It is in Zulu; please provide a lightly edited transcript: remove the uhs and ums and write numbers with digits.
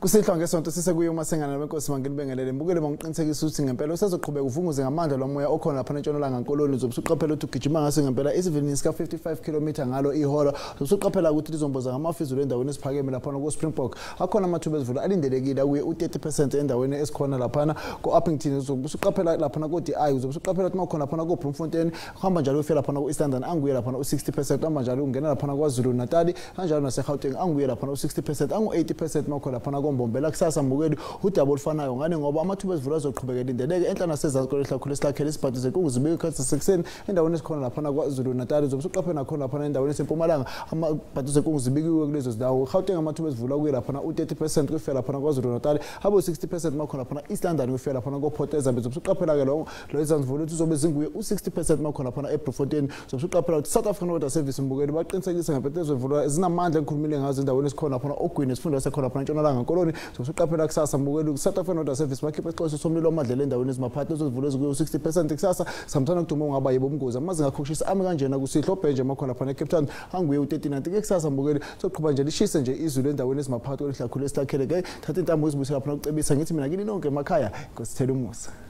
Kusihlwa ngesonto sisekuye uMasengana benkosi manginibingelele mbukele bangiqinisekisa ukuthi ngempela usazoqhubeka uvunguze ngamandla lomoya okhona lapha eNtshonalanga Nkoloni uzobusuqaphela ukuthi ugijima ngase ngempela isivinini sika 55 km ngalo ihora uzobusuqaphela ukuthi lizomboza ngamafizulu endaweni esiphakeme lapha ku Springbok akhona amathuba ezivula alindelekile kuye u30% endaweni esikhona lapha ku Uppington uzobusuqaphela lapha ku DI uzobusuqaphela ukuthi makhona lapha ku Bloemfontein uhamba njalo ufika lapha ku Eastern anguye lapha u60% hamba njalo ungena lapha kwaZulu Natal kanjalo naseGauteng anguye lapha u60% angu80% makhona lapha Mbombela kusasa mbukeli udaba olufanayo ngane ngoba amathuba ezivula azoqhubeka lindeleke enhlana sezantsi kwelihlakhulu esilakhele isibhadize kungizibeke ikhathi sekuseni endaweni esikhona lapha kwaZulu Natal uzobusuqaphela khona lapha endaweni esempumalanga amabhadize kungizibekiwe kulezo zindawo Gauteng amathuba ezivula kuye lapha u30% kufika lapha kwaZulu Natal abo 60% makhona lapha East London kufika lapha kuPort Elizabeth uzobusuqaphela ke lo izandvulo ukuthi uzobe zinguye u60% makhona lapha eBloemfontein uzobusuqaphela ukuthi South African Water Service mbukeli baqinisekisa ngempela ezivula ezinamandla enkhulumile ngazo endaweni esikhona lapha ogwini esifunda sekhona lapha eNtshonalanga Nkoloni sokuqaphela kusasa mbukeli South African Water Service bakhipha isixhoso somlilo wamadlela endaweni ezimaphathi ezivulwe kuyo 60% kusasa samthana kuduma ungaba yibo umngozi amazinga akhoshisa ami kanjena kusihlo bhenje makhona lapha eCape Town anguye u39 ke kusasa mbukeli soqhubha nje lishise nje izulu endaweni ezimaphathi olihlakhulu esilakhele ke thatha intambo izibusela lapha ukucebisa ngithi mina kini nonke emakhaya ngosithela umusa.